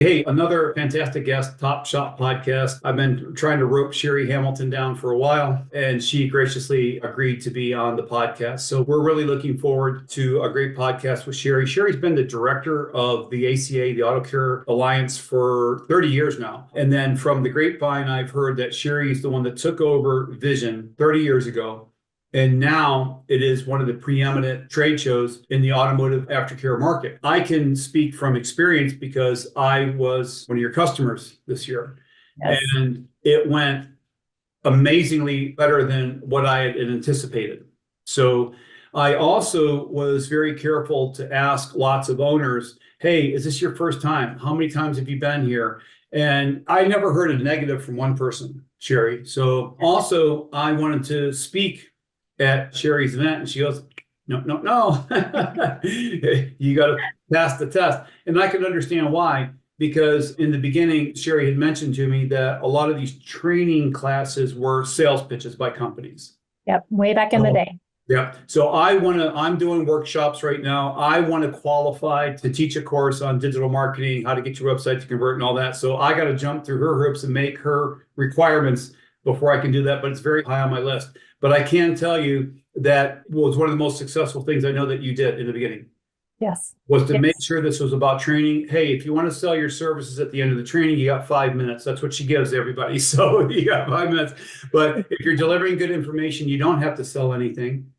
Hey, another fantastic guest, Top Shop Podcast. I've been trying to rope Sheri Hamilton down for a while, and she graciously agreed to be on the podcast. So we're really looking forward to a great podcast with Sheri. Sheri's been the director of the ACA, the Auto Care Alliance, for 30 years now. And then from the grapevine, I've heard that Sheri is the one that took over Vision 30 years ago. And now it is one of the preeminent trade shows in the automotive aftercare market. I can speak from experience because I was one of your customers this year. Yes. And it went amazingly better than what I had anticipated. So I also was very careful to ask lots of owners, hey, is this your first time? How many times have you been here? And I never heard a negative from one person, Sheri. So also I wanted to speak at Sheri's event, and she goes, no, no, no. You got to pass the test. And I can understand why, because in the beginning, Sheri had mentioned to me that a lot of these training classes were sales pitches by companies. Yep. Way back in the day. Yeah. So I'm doing workshops right now. I want to qualify to teach a course on digital marketing, how to get your website to convert and all that. So I got to jump through her hoops and make her requirements before I can do that, but it's very high on my list. But I can tell you that was one of the most successful things I know that you did in the beginning. Yes. Was to Yes. make sure this was about training. Hey, if you want to sell your services at the end of the training, you got 5 minutes. That's what she gives everybody. So you got 5 minutes. But if you're delivering good information, you don't have to sell anything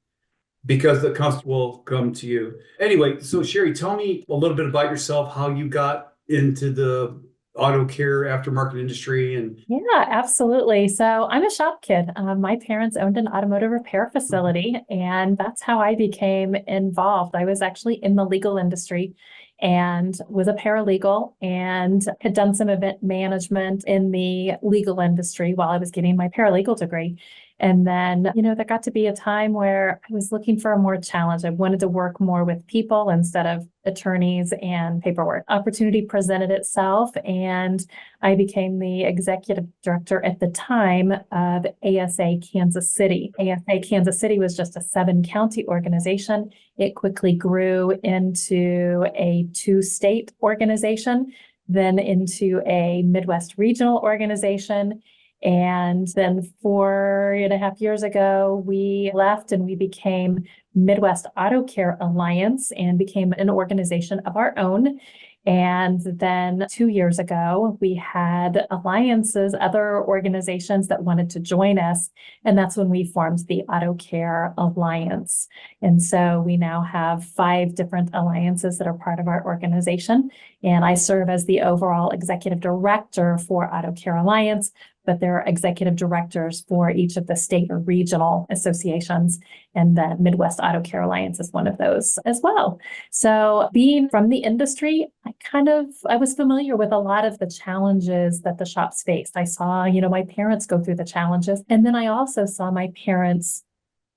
because the customer will come to you. Anyway, so Sheri, tell me a little bit about yourself, how you got into the auto care aftermarket industry. And Yeah, absolutely. So I'm a shop kid. My parents owned an automotive repair facility, and that's how I became involved. I was actually in the legal industry and was a paralegal and had done some event management in the legal industry while I was getting my paralegal degree. And then, there got to be a time where I was looking for a more challenge. I wanted to work more with people instead of attorneys and paperwork. Opportunity presented itself, and I became the executive director at the time of ASA Kansas City. ASA Kansas City was just a 7-county organization. It quickly grew into a 2-state organization, then into a Midwest regional organization. And then 4.5 years ago, we left and we became Midwest Auto Care Alliance and became an organization of our own. And then 2 years ago, we had alliances, other organizations that wanted to join us. And that's when we formed the Auto Care Alliance. And so we now have 5 different alliances that are part of our organization. And I serve as the overall executive director for Auto Care Alliance, but there are executive directors for each of the state or regional associations. And the Midwest Auto Care Alliance is one of those as well. So being from the industry, I was familiar with a lot of the challenges that the shops faced. I saw, my parents go through the challenges. And then I also saw my parents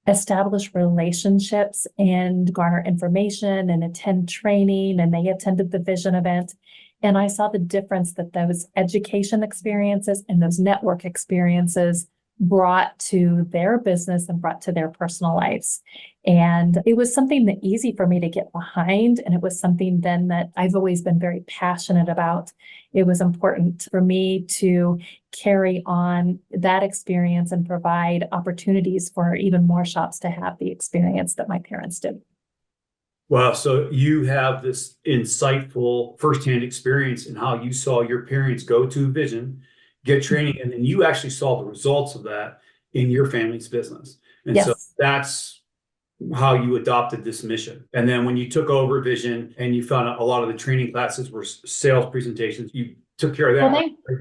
establish relationships and garner information and attend training, and they attended the Vision event. And I saw the difference that those education experiences and those network experiences brought to their business and brought to their personal lives. And it was something that easy for me to get behind. And it was something then that I've always been very passionate about. It was important for me to carry on that experience and provide opportunities for even more shops to have the experience that my parents did. wow, so you have this insightful firsthand experience in how you saw your parents go to Vision, get training, and then you actually saw the results of that in your family's business. And so Yes. that's how you adopted this mission. And then when you took over Vision and you found out a lot of the training classes were sales presentations, you took care of that. Well,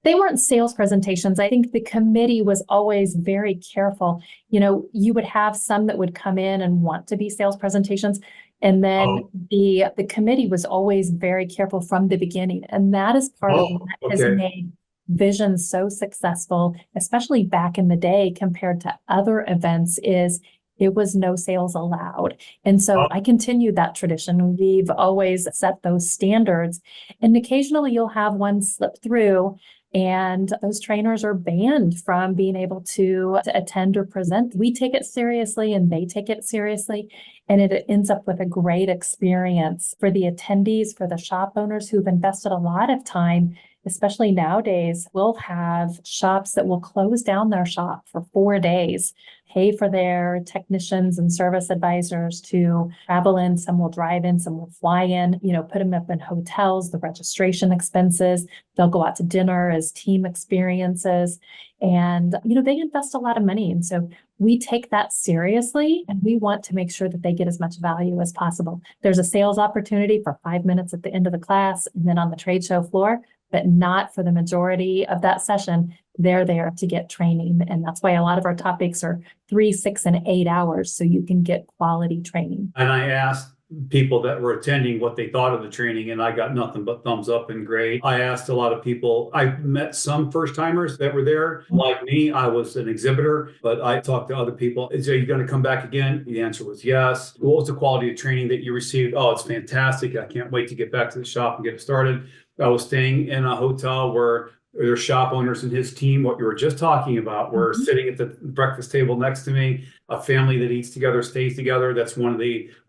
they weren't sales presentations. I think the committee was always very careful. You would have some that would come in and want to be sales presentations. And then Oh, the committee was always very careful from the beginning. And that is part of what has okay. made Vision so successful, especially back in the day compared to other events, is it was no sales allowed. And so I continued that tradition. We've always set those standards. And occasionally you'll have one slip through. And those trainers are banned from being able to attend or present. We take it seriously and they take it seriously. And it ends up with a great experience for the attendees, for the shop owners who've invested a lot of time. Especially nowadays, we'll have shops that will close down their shop for 4 days, pay for their technicians and service advisors to travel in. Some will drive in, some will fly in, put them up in hotels, the registration expenses. They'll go out to dinner as team experiences. And, they invest a lot of money. And so we take that seriously and we want to make sure that they get as much value as possible. There's a sales opportunity for 5 minutes at the end of the class and then on the trade show floor, but not for the majority of that session. They're there to get training. And that's why a lot of our topics are 3, 6, and 8 hours so you can get quality training. And I asked people that were attending what they thought of the training, and I got nothing but thumbs up and great. I asked a lot of people. I met some first timers that were there. Like me, I was an exhibitor, but I talked to other people. Are you going to come back again? The answer was yes. What was the quality of training that you received? Oh, it's fantastic. I can't wait to get back to the shop and get it started. I was staying in a hotel where their shop owners and his team, what you were just talking about, were sitting at the breakfast table next to me. A family that eats together, stays together. That's one of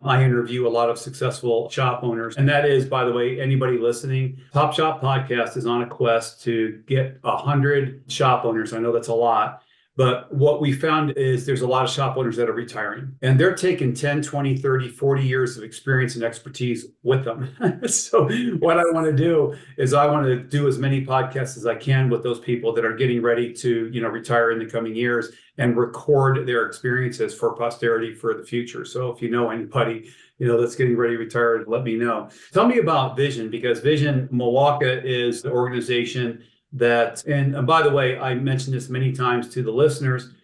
I interview a lot of successful shop owners. And that is, by the way, anybody listening, Top Shop Podcast is on a quest to get 100 shop owners. I know that's a lot. But what we found is there's a lot of shop owners that are retiring and they're taking 10, 20, 30, 40 years of experience and expertise with them. So what I want to do is I want to do as many podcasts as I can with those people that are getting ready to, retire in the coming years and record their experiences for posterity for the future. So if you know anybody, that's getting ready to retire, let me know. Tell me about Vision, because Vision MWACA is the organization and by the way, I mentioned this many times to the listeners,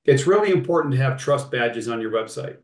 it's really important to have trust badges on your website,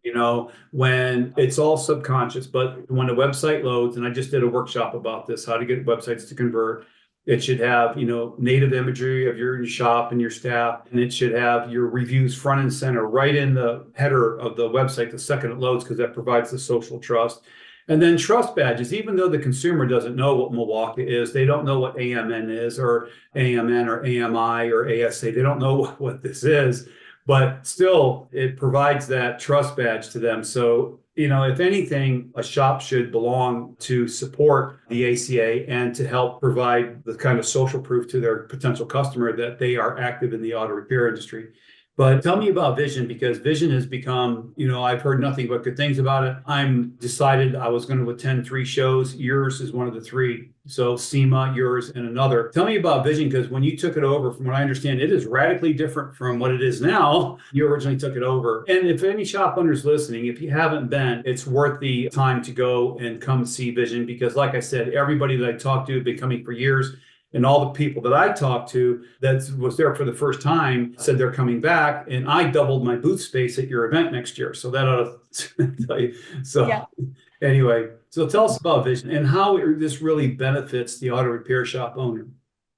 when it's all subconscious, but when a website loads, and I just did a workshop about this, how to get websites to convert, it should have, native imagery of your shop and your staff, and it should have your reviews front and center right in the header of the website the second it loads, because that provides the social trust. And then trust badges, even though the consumer doesn't know what MWACA is, they don't know what AMN is or AMN or AMI or ASA. They don't know what this is, but still it provides that trust badge to them. So, if anything, a shop should belong to support the ACA and to help provide the kind of social proof to their potential customer that they are active in the auto repair industry. But tell me about Vision, because Vision has become, I've heard nothing but good things about it. I'm decided I was going to attend 3 shows. Yours is one of the 3. So SEMA, yours, and another. Tell me about Vision, because when you took it over, from what I understand, it is radically different from what it is now. You originally took it over. And if any shop owners listening, if you haven't been, it's worth the time to go and come see Vision, because like I said, everybody that I talked to have been coming for years. And all the people that I talked to that was there for the first time said they're coming back. And I doubled my booth space at your event next year. So that ought to tell you. So Anyway, so tell us about Vision and how this really benefits the auto repair shop owner.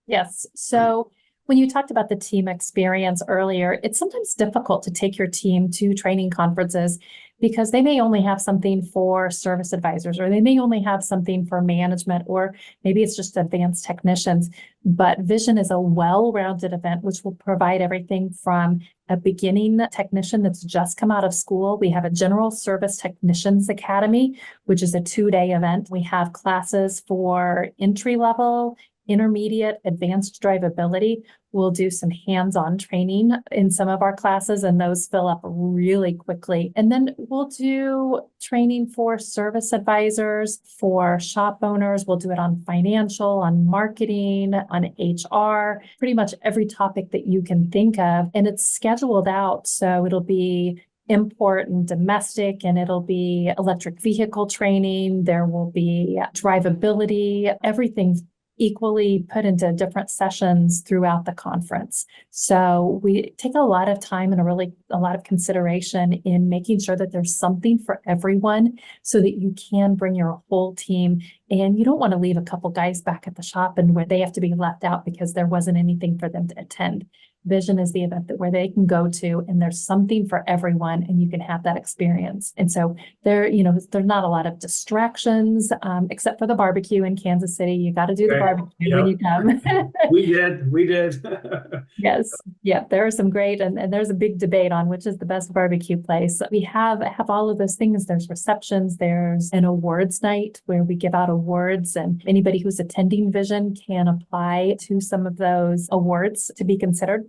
Yes. So when you talked about the team experience earlier, it's sometimes difficult to take your team to training conferences because they may only have something for service advisors, or they may only have something for management, or maybe it's just advanced technicians. But Vision is a well-rounded event, which will provide everything from a beginning technician that's just come out of school. We have a General Service Technicians Academy, which is a 2-day event. We have classes for entry level, intermediate, advanced drivability. We'll do some hands-on training in some of our classes, and those fill up really quickly. And then we'll do training for service advisors, for shop owners. We'll do it on financial, on marketing, on HR, pretty much every topic that you can think of. And it's scheduled out, so it'll be import and domestic, and it'll be electric vehicle training. There will be drivability, everything equally put into different sessions throughout the conference. So we take a lot of time and a lot of consideration in making sure that there's something for everyone so that you can bring your whole team, and you don't want to leave a couple guys back at the shop and where they have to be left out because there wasn't anything for them to attend. Vision is the event where they can go to, and there's something for everyone, and you can have that experience. And so there's not a lot of distractions, except for the barbecue in Kansas City. You got to do the barbecue when you come. We did. Yes. Yeah. There are some great, and there's a big debate on which is the best barbecue place. We have all of those things. There's receptions. There's an awards night where we give out awards, and anybody who's attending Vision can apply to some of those awards to be considered.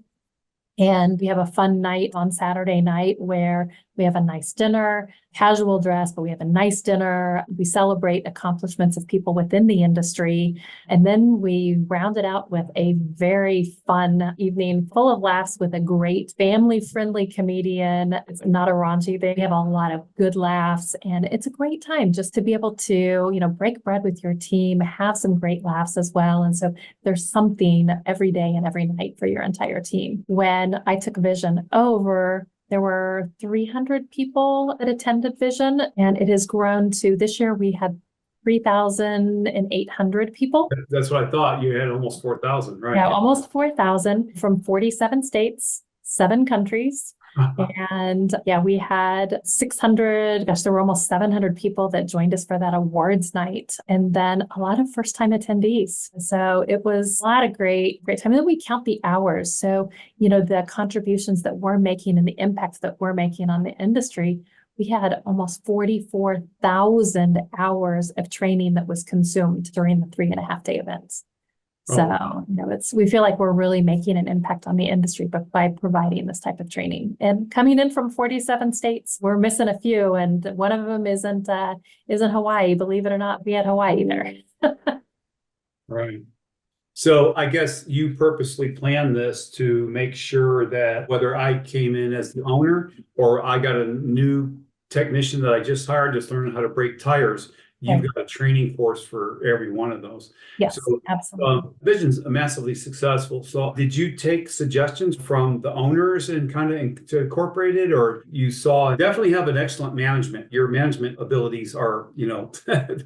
And we have a fun night on Saturday night where we have a nice dinner, casual dress, but we have a nice dinner. We celebrate accomplishments of people within the industry. And then we round it out with a very fun evening full of laughs with a great family-friendly comedian. It's not a raunchy thing. We have a lot of good laughs, and it's a great time just to be able to, break bread with your team, have some great laughs as well. And so there's something every day and every night for your entire team. When I took Vision over, there were 300 people that attended Vision, and it has grown to this year we had 3,800 people. That's what I thought. You had almost 4,000, right? Yeah, almost 4,000 from 47 states, 7 countries. And yeah, we had 600, there were almost 700 people that joined us for that awards night. And then a lot of first-time attendees. So it was a lot of great time. And then we count the hours. So, the contributions that we're making and the impact that we're making on the industry. We had almost 44,000 hours of training that was consumed during the 3.5-day events. So, we feel like we're really making an impact on the industry, but by providing this type of training. And coming in from 47 states, we're missing a few, and one of them isn't Hawaii. Believe it or not, we had Hawaii there. Right. So I guess you purposely planned this to make sure that whether I came in as the owner or I got a new technician that I just hired just learning how to brake tires, you've got a training course for every one of those. Yes, so, absolutely. Vision's massively successful. So did you take suggestions from the owners and kind of to incorporate it, or you saw definitely have an excellent management? Your management abilities are,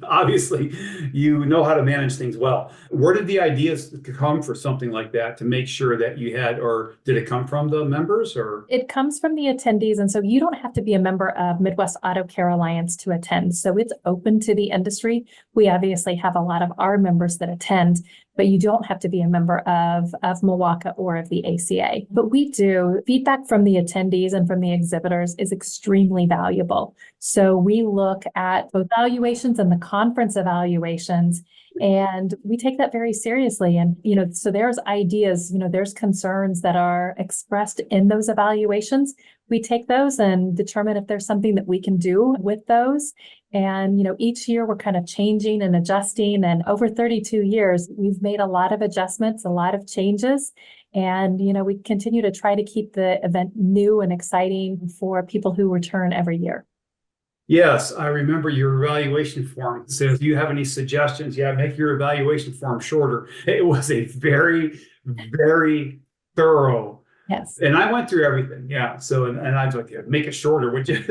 obviously you know how to manage things well. Where did the ideas come for something like that to make sure that you had, or did it come from the members or? It comes from the attendees. And so you don't have to be a member of Midwest Auto Care Alliance to attend. So it's open to the industry. We obviously have a lot of our members that attend, but you don't have to be a member of MWACA or of the ACA. But we do. Feedback from the attendees and from the exhibitors is extremely valuable. So we look at both evaluations and the conference evaluations, and we take that very seriously. And, so there's ideas, there's concerns that are expressed in those evaluations. We take those and determine if there's something that we can do with those. And, each year we're kind of changing and adjusting. And over 32 years, we've made a lot of adjustments, a lot of changes. And, we continue to try to keep the event new and exciting for people who return every year. Yes, I remember your evaluation form. It says, do you have any suggestions? Yeah, make your evaluation form shorter. It was a very, very thorough. Yes. And I went through everything. Yeah. So, and I was like, yeah, make it shorter, would you?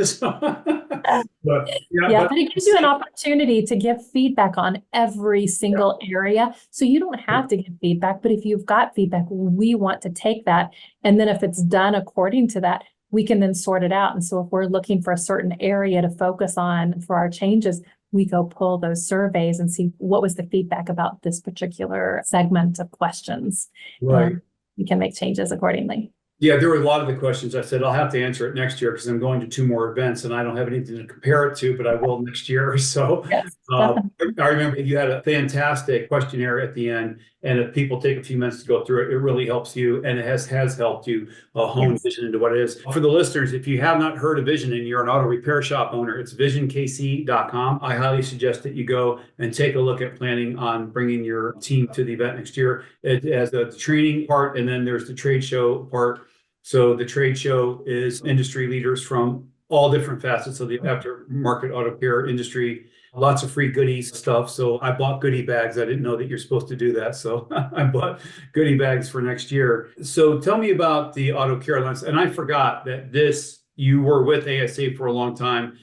But it gives you an opportunity to give feedback on every single area. So you don't have to give feedback, but if you've got feedback, we want to take that. And then if it's done according to that, we can then sort it out. And so if we're looking for a certain area to focus on for our changes, we go pull those surveys and see what was the feedback about this particular segment of questions. Right. And we can make changes accordingly. Yeah, there were a lot of the questions I said, I'll have to answer it next year because I'm going to 2 more events and I don't have anything to compare it to, but I will next year. So yes, I remember you had a fantastic questionnaire at the end. And if people take a few minutes to go through it, it really helps you. And it has helped you hone Vision into what it is. For the listeners, if you have not heard of Vision and you're an auto repair shop owner, it's visionkc.com. I highly suggest that you go and take a look at planning on bringing your team to the event next year. It has the training part, and then there's the trade show part. So the trade show is industry leaders from all different facets of the aftermarket auto care industry. Lots of free goodies stuff. So I bought goodie bags. I didn't know that you're supposed to do that. So I bought goodie bags for next year. So tell me about the Auto Care Alliance. And I forgot that you were with ASA for a long time,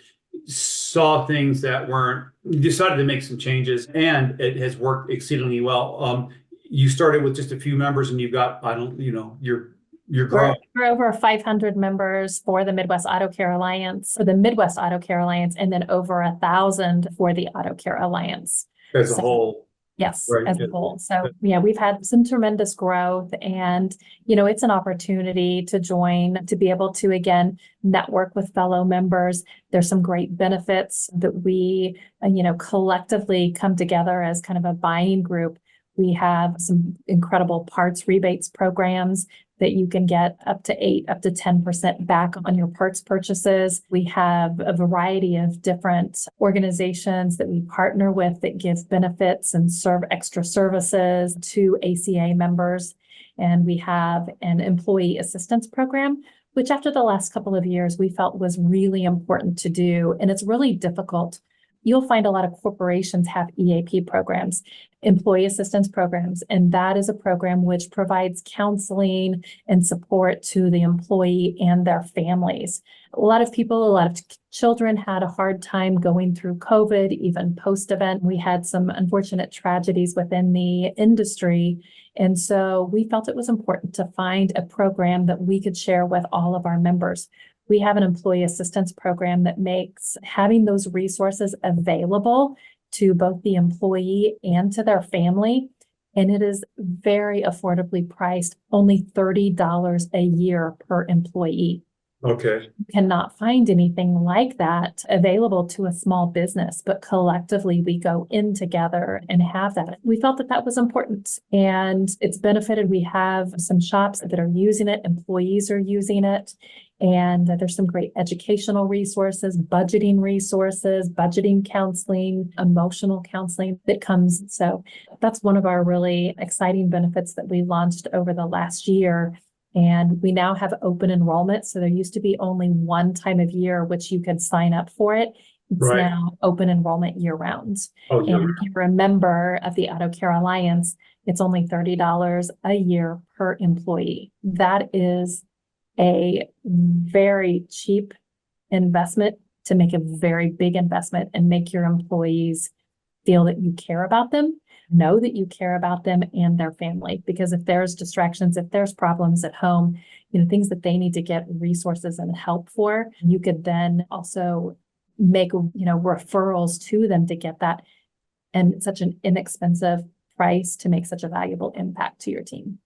saw things that decided to make some changes, and it has worked exceedingly well. You started with just a few members and you've got, you're You're growing. We're over 500 members for the Midwest Auto Care Alliance, for the Midwest Auto Care Alliance, and then over 1,000 for the Auto Care Alliance. As a So, whole. yes, Right. as a whole. So yeah, we've had some tremendous growth, and it's an opportunity to join, to be able to again network with fellow members. There's some great benefits that we collectively come together as kind of a buying group. We have some incredible parts rebates programs that you can get up to 10% back on your parts purchases. We have a variety of different organizations that we partner with that give benefits and serve extra services to ACA members. And we have an employee assistance program, which after the last couple of years, we felt was really important to do. And it's really difficult. You'll find a lot of corporations have EAP programs, employee assistance programs, and that is a program which provides counseling and support to the employee and their families. A lot of children had a hard time going through COVID, even post-event. We had some unfortunate tragedies within the industry. And so we felt it was important to find a program that we could share with all of our members. We have an employee assistance program that makes having those resources available to both the employee and to their family. And it is very affordably priced, only $30 a year per employee. Okay. You cannot find anything like that available to a small business, but collectively we go in together and have that. We felt that that was important, and it's benefited. We have some shops that are using it, employees are using it, and there's some great educational resources, budgeting counseling, emotional counseling that comes. So that's one of our really exciting benefits that we launched over the last year. And we now have open enrollment. So there used to be only one time of year which you could sign up for it. It's Right. now open enrollment year round. Oh, And yeah. if you're a member of the Auto Care Alliance, it's only $30 a year per employee. That is a very cheap investment to make a very big investment and make your employees feel that you care about them, know that you care about them and their family. Because if there's distractions, if there's problems at home, things that they need to get resources and help for, you could then also make, referrals to them to get that. And it's such an inexpensive price to make such a valuable impact to your team.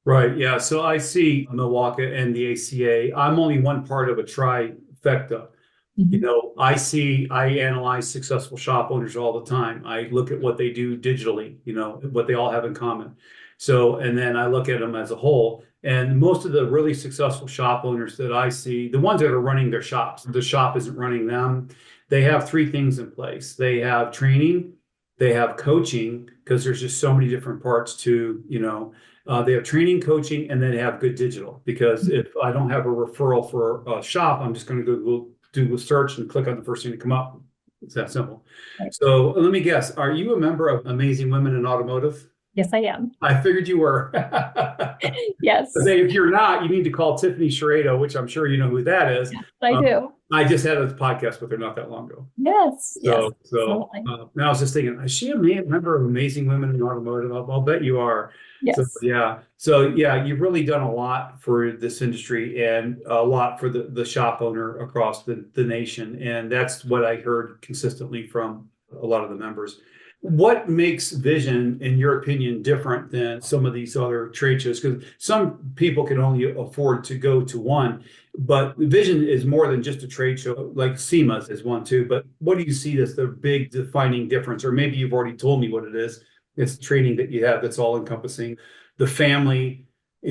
Right. Yeah. So I see MWACA and the ACA. I'm only one part of a trifecta. I analyze successful shop owners all the time. I look at what they do digitally, what they all have in common. So, and then I look at them as a whole. And most of the really successful shop owners that I see, the ones that are running their shops, the shop isn't running them. They have three things in place. They have training, they have coaching, because there's just so many different parts to, they have training, coaching, and then they have good digital. Because if I don't have a referral for a shop, I'm just going to go do a search and click on the first thing to come up. It's that simple. Right. So let me guess, are you a member of Amazing Women in Automotive? Yes, I am. I figured you were. Yes. If you're not, you need to call Tiffany Sherado, which I'm sure you know who that is. Yes, I do. I just had a podcast with her not that long ago. Yes. So, Absolutely. now I was just thinking, is she a member of Amazing Women in Automotive? I'll bet you are. Yes. So you've really done a lot for this industry and a lot for the shop owner across the nation. And that's what I heard consistently from a lot of the members. What makes Vision, in your opinion, different than some of these other trade shows? Because some people can only afford to go to one, but Vision is more than just a trade show, like SEMA is one too. But what do you see as the big defining difference? Or maybe you've already told me what it is. It's training that you have that's all encompassing, the family, the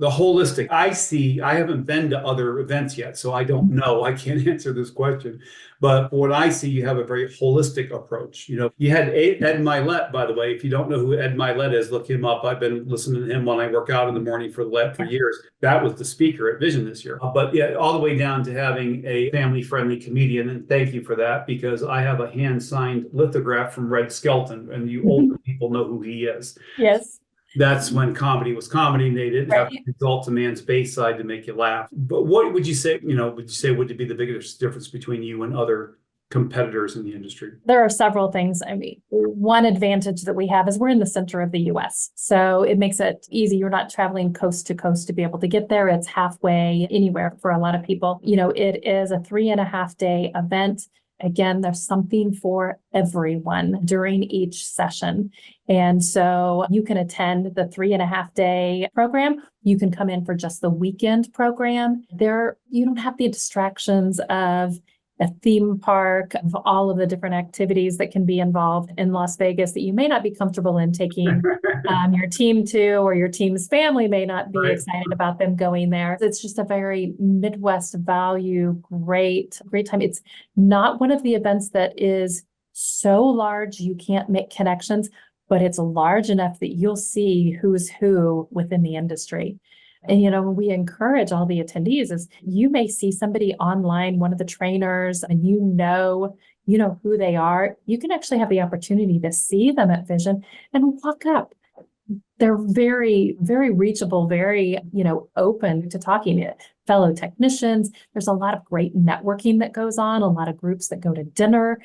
holistic. I haven't been to other events yet, so I don't know. I can't answer this question. But what I see, you have a very holistic approach. You had Ed Milet, by the way. If you don't know who Ed Milet is, look him up. I've been listening to him when I work out in the morning for years. That was the speaker at Vision this year. But yeah, all the way down to having a family-friendly comedian. And thank you for that, because I have a hand-signed lithograph from Red Skelton, and you older people know who he is. Yes. That's when comedy was comedy, and they didn't have to exalt a man's Bayside to make you laugh. But what would you say, would it be the biggest difference between you and other competitors in the industry? There are several things. I mean, one advantage that we have is we're in the center of the US. So it makes it easy. You're not traveling coast to coast to be able to get there. It's halfway anywhere for a lot of people. It is a 3.5-day event. Again, there's something for everyone during each session. And so you can attend the 3.5-day program. You can come in for just the weekend program. You don't have the distractions of a theme park, of all of the different activities that can be involved in Las Vegas that you may not be comfortable in taking your team to, or your team's family may not be excited about them going there. It's just a very Midwest value, great time. It's not one of the events that is so large you can't make connections, but it's large enough that you'll see who's who within the industry. And, we encourage all the attendees is you may see somebody online, one of the trainers, and you know who they are. You can actually have the opportunity to see them at Vision and walk up. They're very, very reachable, very, open to talking to fellow technicians. There's a lot of great networking that goes on, a lot of groups that go to dinner.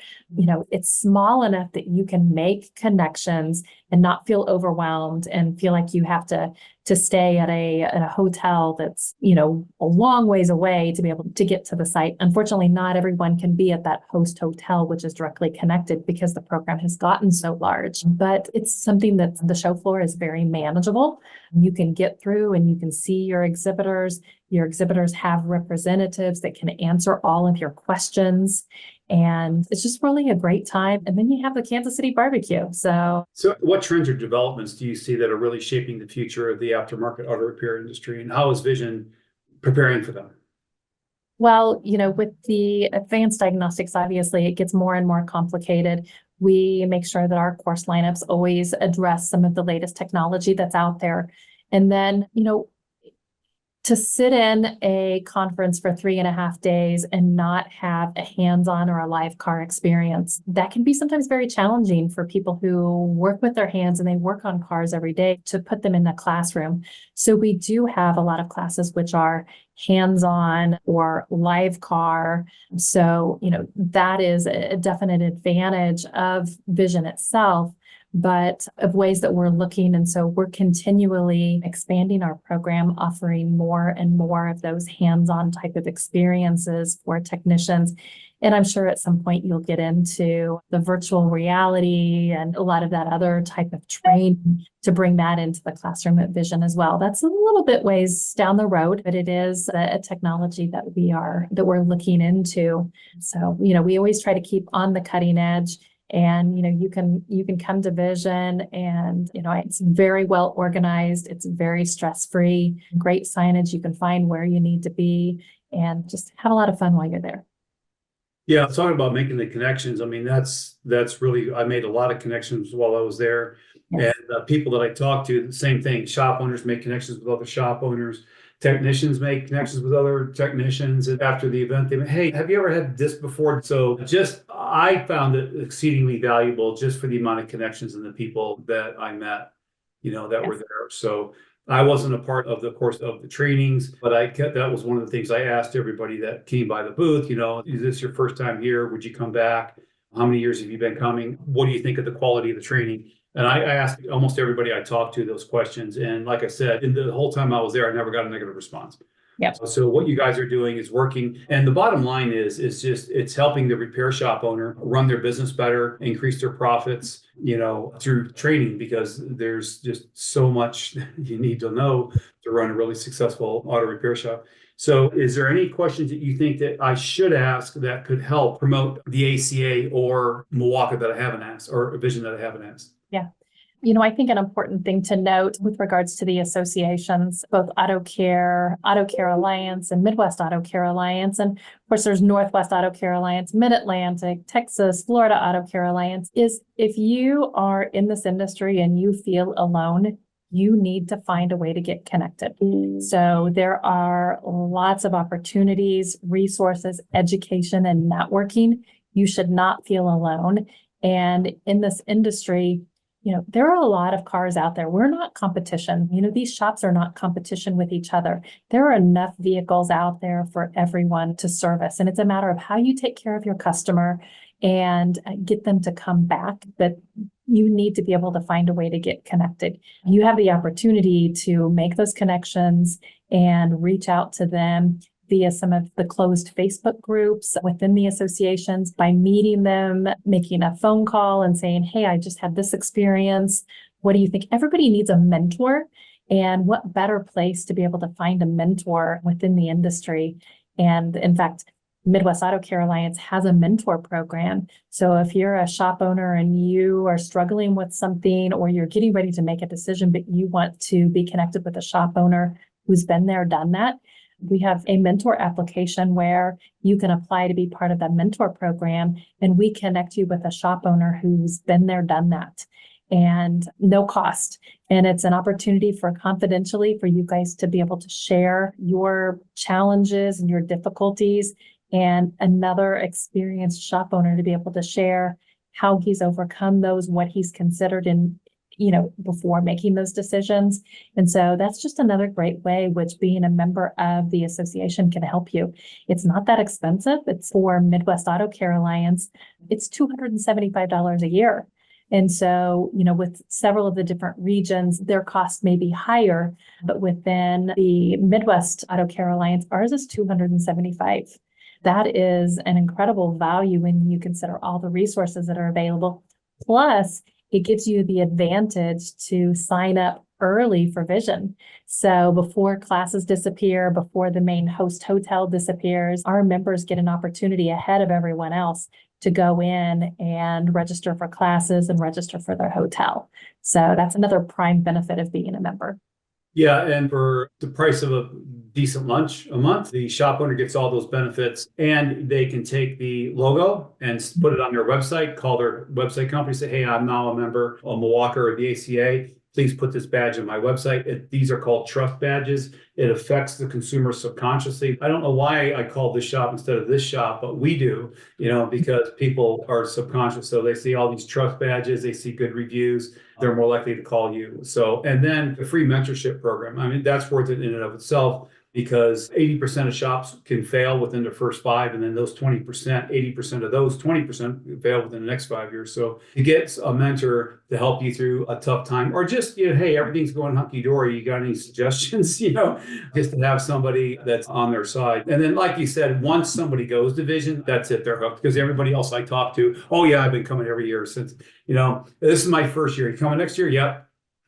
It's small enough that you can make connections and not feel overwhelmed and feel like you have to stay at a hotel that's, a long ways away to be able to get to the site. Unfortunately, not everyone can be at that host hotel, which is directly connected because the program has gotten so large. But it's something that the show floor is very manageable. You can get through and you can see your exhibitors. Your exhibitors have representatives that can answer all of your questions. And it's just really a great time. And then you have the Kansas City barbecue. So what trends or developments do you see that are really shaping the future of the aftermarket auto repair industry? And how is Vision preparing for them? Well, with the advanced diagnostics, obviously, it gets more and more complicated. We make sure that our course lineups always address some of the latest technology that's out there. And then, to sit in a conference for 3.5 days and not have a hands-on or a live car experience, that can be sometimes very challenging for people who work with their hands and they work on cars every day to put them in the classroom. So we do have a lot of classes which are hands-on or live car. So, that is a definite advantage of Vision itself, but of ways that we're looking. And so we're continually expanding our program, offering more and more of those hands-on type of experiences for technicians. And I'm sure at some point you'll get into the virtual reality and a lot of that other type of training to bring that into the classroom at Vision as well. That's a little bit ways down the road, but it is a technology that we're looking into. So, we always try to keep on the cutting edge. And, you can come to Vision and, it's very well organized. It's very stress-free, great signage. You can find where you need to be and just have a lot of fun while you're there. Yeah, talking about making the connections. I mean, that's really, I made a lot of connections while I was there. Yes. And people that I talked to, the same thing. Shop owners make connections with other shop owners. Technicians make connections with other technicians. And after the event, they hey, have you ever had this before? So I found it exceedingly valuable just for the amount of connections and the people that I met, that were there. So I wasn't a part of the trainings, but that was one of the things I asked everybody that came by the booth, is this your first time here? Would you come back? How many years have you been coming? What do you think of the quality of the training? And I asked almost everybody I talked to those questions. And like I said, in the whole time I was there, I never got a negative response. Yep. So what you guys are doing is working. And the bottom line is it's helping the repair shop owner run their business better, increase their profits, through training, because there's just so much you need to know to run a really successful auto repair shop. So is there any questions that you think that I should ask that could help promote the ACA or MWACA that I haven't asked, or a Vision that I haven't asked? Yeah. I think an important thing to note with regards to the associations, both Auto Care Alliance, and Midwest Auto Care Alliance, and of course there's Northwest Auto Care Alliance, Mid-Atlantic, Texas, Florida Auto Care Alliance, is if you are in this industry and you feel alone, you need to find a way to get connected. So there are lots of opportunities, resources, education, and networking. You should not feel alone. And in this industry, there are a lot of cars out there. We're not competition. These shops are not competition with each other. There are enough vehicles out there for everyone to service. And it's a matter of how you take care of your customer and get them to come back. But you need to be able to find a way to get connected. You have the opportunity to make those connections and reach out to them via some of the closed Facebook groups within the associations, by meeting them, making a phone call and saying, hey, I just had this experience. What do you think? Everybody needs a mentor. And what better place to be able to find a mentor within the industry? And in fact, Midwest Auto Care Alliance has a mentor program. So if you're a shop owner and you are struggling with something, or you're getting ready to make a decision, but you want to be connected with a shop owner who's been there, done that, we have a mentor application where you can apply to be part of that mentor program, and we connect you with a shop owner who's been there, done that, and no cost. And it's an opportunity for confidentially for you guys to be able to share your challenges and your difficulties, and another experienced shop owner to be able to share how he's overcome those, what he's considered in before making those decisions. And so that's just another great way which being a member of the association can help you. It's not that expensive. It's for Midwest Auto Care Alliance. It's $275 a year. And so, with several of the different regions, their cost may be higher, but within the Midwest Auto Care Alliance, ours is $275. That is an incredible value when you consider all the resources that are available. Plus, it gives you the advantage to sign up early for vision. So before classes disappear, before the main host hotel disappears, our members get an opportunity ahead of everyone else to go in and register for classes and register for their hotel. So that's another prime benefit of being a member. Yeah, and for the price of a decent lunch a month, the shop owner gets all those benefits, and they can take the logo and put it on their website, call their website company, say, hey, I'm now a member of MWACA or the ACA. Please put this badge on my website. These are called trust badges. It affects the consumer subconsciously. I don't know why I called this shop instead of this shop, but we do, because people are subconscious. So they see all these trust badges, they see good reviews, they're more likely to call you. So, and then the free mentorship program. I mean, that's worth it in and of itself, because 80% of shops can fail within the first 5, and then those 20%, 80% of those 20% fail within the next 5 years. So you get a mentor to help you through a tough time, or just, hey, everything's going hunky-dory. You got any suggestions, just to have somebody that's on their side. And then, like you said, once somebody goes to vision, that's it, they're hooked, because everybody else I talk to, oh yeah, I've been coming every year since, this is my first year. You coming next year? Yep.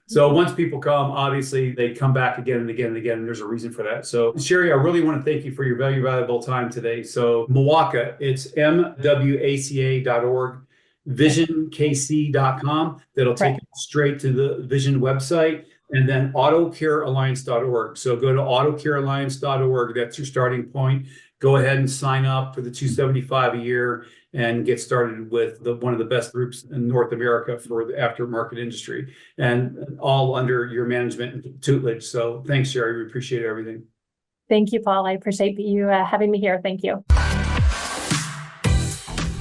So once people come, obviously they come back again and again and again, and there's a reason for that. So Sheri, I really want to thank you for your valuable time today. So MWACA, it's MWACA.org, visionkc.com. That'll take you straight to the Vision website, and then autocarealliance.org. So go to autocarealliance.org. That's your starting point. Go ahead and sign up for the $275 a year and get started with one of the best groups in North America for the aftermarket industry, and all under your management and tutelage. So thanks, Sheri. We appreciate everything. Thank you, Paul. I appreciate you having me here. Thank you.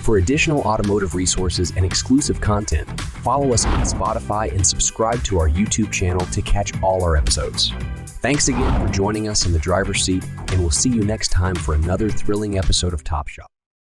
For additional automotive resources and exclusive content, follow us on Spotify and subscribe to our YouTube channel to catch all our episodes. Thanks again for joining us in the driver's seat, and we'll see you next time for another thrilling episode of Top Shop.